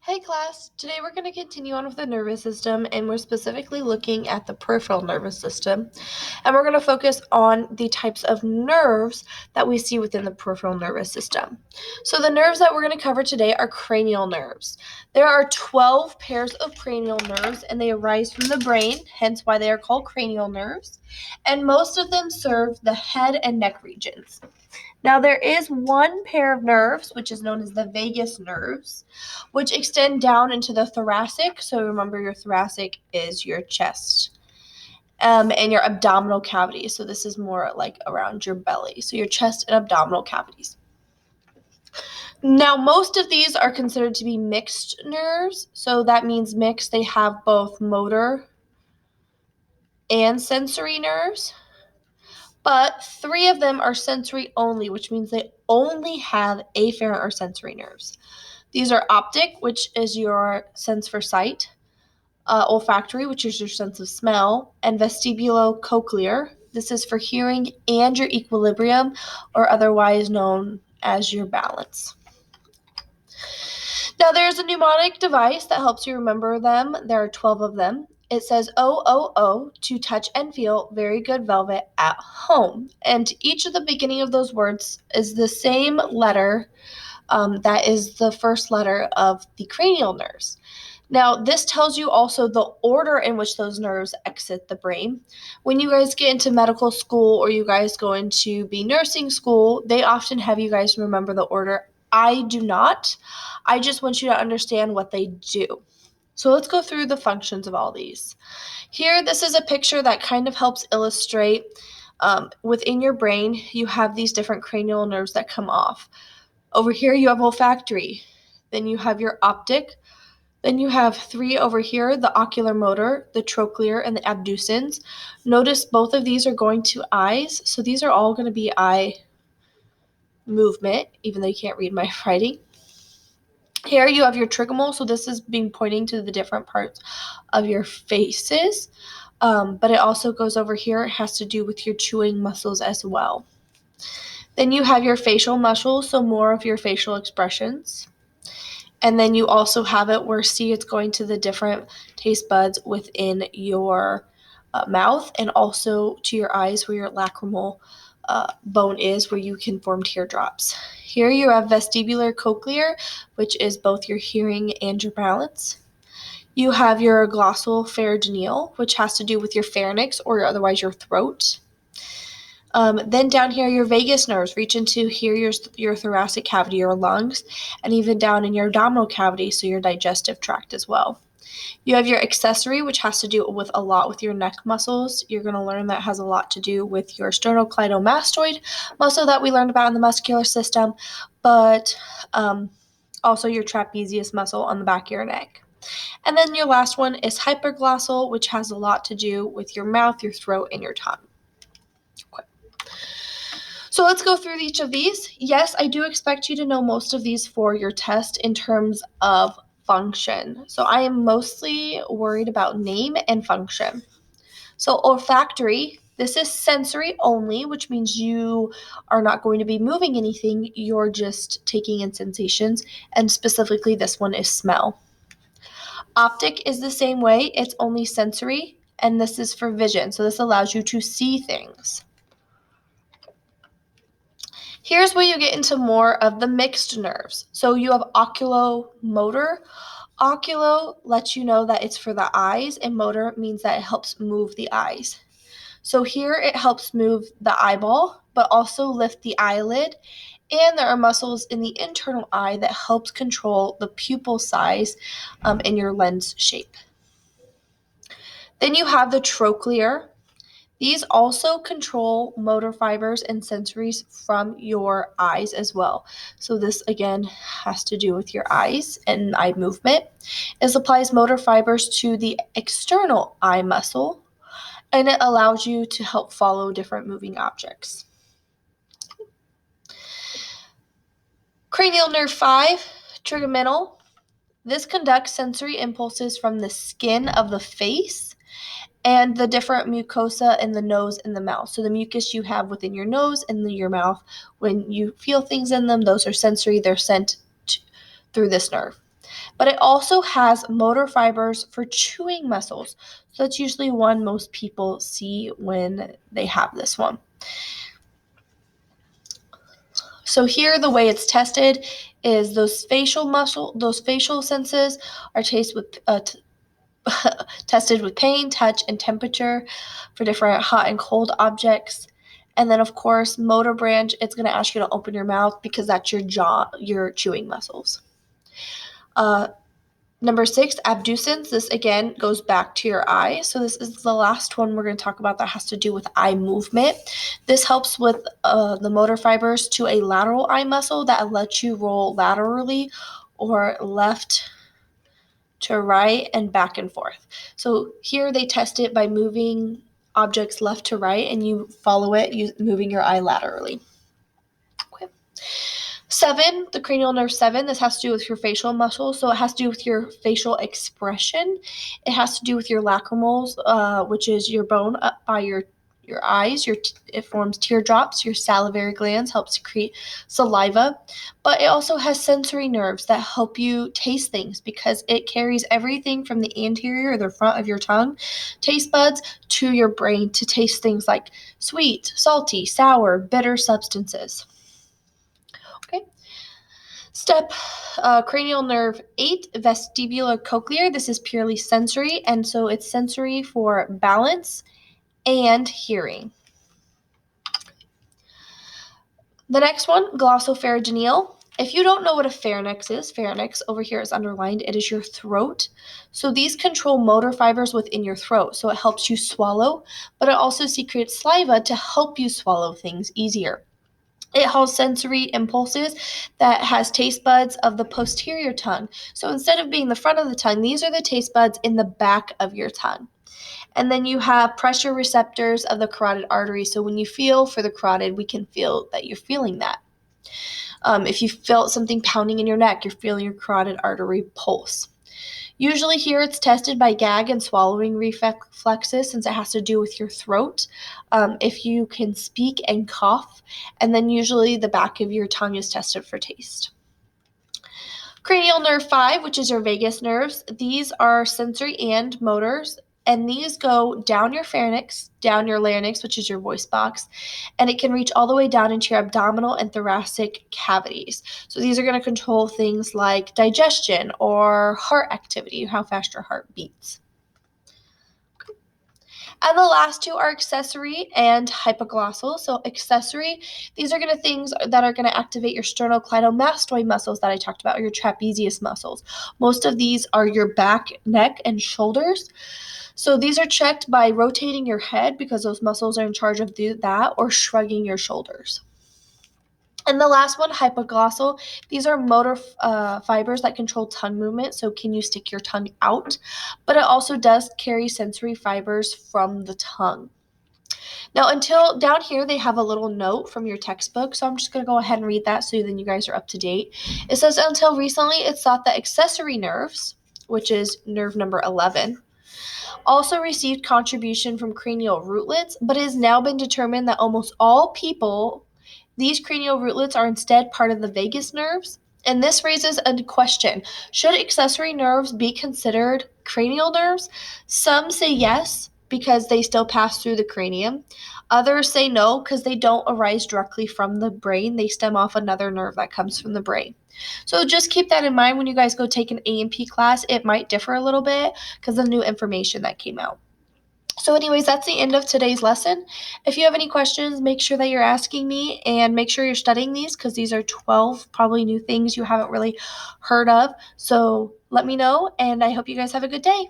Hey class, today we're going to continue on with the nervous system and we're specifically looking at the peripheral nervous system. And we're going to focus on the types of nerves that we see within the peripheral nervous system. So the nerves that we're going to cover today are cranial nerves. There are 12 pairs of cranial nerves and they arise from the brain, hence why they are called cranial nerves. And most of them serve the head and neck regions. Now, there is one pair of nerves, which is known as the vagus nerves, which extend down into the thoracic. So remember, your thoracic is your chest and your abdominal cavity. So this is more like around your belly. So your chest and abdominal cavities. Now, most of these are considered to be mixed nerves. So that means mixed. They have both motor and sensory nerves. But 3 of them are sensory only, which means they only have afferent or sensory nerves. These are optic, which is your sense for sight, olfactory, which is your sense of smell, and vestibulocochlear. This is for hearing and your equilibrium, or otherwise known as your balance. Now, there's a mnemonic device that helps you remember them. There are 12 of them. It says O to touch and feel very good velvet at home. And each of the beginning of those words is the same letter that is the first letter of the cranial nerves. Now, this tells you also the order in which those nerves exit the brain. When you guys get into medical school or you guys go into be nursing school, they often have you guys remember the order. I do not. I just want you to understand what they do. So let's go through the functions of all these. Here, this is a picture that kind of helps illustrate within your brain, you have these different cranial nerves that come off. Over here, you have olfactory. Then you have your optic. Then you have 3 over here, the ocular motor, the trochlear, and the abducens. Notice both of these are going to eyes. So these are all going to be eye movement, even though you can't read my writing. Here you have your trigeminal, so this is being pointing to the different parts of your faces, but it also goes over here. It has to do with your chewing muscles as well. Then you have your facial muscles, so more of your facial expressions. And then you also have it where it's going to the different taste buds within your mouth and also to your eyes where your lacrimal bone is, where you can form teardrops. Here you have vestibular cochlear, which is both your hearing and your balance. You have your glossal pharyngeal, which has to do with your pharynx or otherwise your throat. Then down here, your vagus nerves reach into here, your thoracic cavity, your lungs, and even down in your abdominal cavity, so your digestive tract as well. You have your accessory, which has to do with a lot with your neck muscles. You're going to learn that has a lot to do with your sternocleidomastoid muscle that we learned about in the muscular system, but also your trapezius muscle on the back of your neck. And then your last one is hyperglossal, which has a lot to do with your mouth, your throat, and your tongue. Okay. So let's go through each of these. Yes, I do expect you to know most of these for your test in terms of function. So I am mostly worried about name and function. So olfactory, this is sensory only, which means you are not going to be moving anything. You're just taking in sensations, and specifically this one is smell. Optic is the same way. It's only sensory, and this is for vision. So this allows you to see things. Here's where you get into more of the mixed nerves. So you have oculomotor. Oculo lets you know that it's for the eyes, and motor means that it helps move the eyes. So here it helps move the eyeball, but also lift the eyelid. And there are muscles in the internal eye that helps control the pupil size and your lens shape. Then you have the trochlear. These also control motor fibers and sensories from your eyes as well. So this, again, has to do with your eyes and eye movement. It applies motor fibers to the external eye muscle, and it allows you to help follow different moving objects. Cranial nerve 5, trigeminal. This conducts sensory impulses from the skin of the face and the different mucosa in the nose and the mouth. So the mucus you have within your nose and your mouth, when you feel things in them, those are sensory. They're sent through this nerve. But it also has motor fibers for chewing muscles. So that's usually one most people see when they have this one. So here, the way it's tested is those facial senses are tested with pain, touch, and temperature for different hot and cold objects. And then, of course, motor branch, it's going to ask you to open your mouth because that's your jaw, your chewing muscles. Number 6, abducens. This again goes back to your eye. So this is the last one we're going to talk about that has to do with eye movement. This helps with the motor fibers to a lateral eye muscle that lets you roll laterally or left to right and back and forth. So here they test it by moving objects left to right, and you follow it moving your eye laterally. Okay. 7, the cranial nerve 7, this has to do with your facial muscles. So it has to do with your facial expression. It has to do with your lacrimals, which is your bone up by your eyes. It forms teardrops. Your salivary glands helps secrete saliva. But it also has sensory nerves that help you taste things because it carries everything from the anterior or the front of your tongue, taste buds, to your brain to taste things like sweet, salty, sour, bitter substances. Okay. Cranial nerve 8, vestibulocochlear. This is purely sensory, and so it's sensory for balance and hearing. The next one, glossopharyngeal. If you don't know what a pharynx is, pharynx over here is underlined, it is your throat. So these control motor fibers within your throat, so it helps you swallow, but it also secretes saliva to help you swallow things easier. It has sensory impulses that has taste buds of the posterior tongue. So instead of being the front of the tongue, these are the taste buds in the back of your tongue. And then you have pressure receptors of the carotid artery. So when you feel for the carotid, we can feel that you're feeling that. If you felt something pounding in your neck, you're feeling your carotid artery pulse. Usually here it's tested by gag and swallowing reflexes since it has to do with your throat. If you can speak and cough, and then usually the back of your tongue is tested for taste. Cranial nerve 5, which is your vagus nerves, these are sensory and motors, and these go down your pharynx, down your larynx, which is your voice box, and it can reach all the way down into your abdominal and thoracic cavities. So these are going to control things like digestion or heart activity, how fast your heart beats. And the last two are accessory and hypoglossal. So accessory, these are going to things that are going to activate your sternocleidomastoid muscles that I talked about, or your trapezius muscles. Most of these are your back, neck, and shoulders. So these are checked by rotating your head because those muscles are in charge of that, or shrugging your shoulders. And the last one, hypoglossal, these are motor fibers that control tongue movement. So can you stick your tongue out? But it also does carry sensory fibers from the tongue. Now, until down here, they have a little note from your textbook. So I'm just going to go ahead and read that so then you guys are up to date. It says, until recently, it's thought that accessory nerves, which is nerve number 11, also received contribution from cranial rootlets, but it has now been determined that almost all people, these cranial rootlets are instead part of the vagus nerves. And this raises a question. Should accessory nerves be considered cranial nerves? Some say yes, because they still pass through the cranium. Others say no, because they don't arise directly from the brain. They stem off another nerve that comes from the brain. So just keep that in mind when you guys go take an A&P class. It might differ a little bit because of new information that came out. So anyways, that's the end of today's lesson. If you have any questions, make sure that you're asking me and make sure you're studying these because these are 12 probably new things you haven't really heard of. So let me know, and I hope you guys have a good day.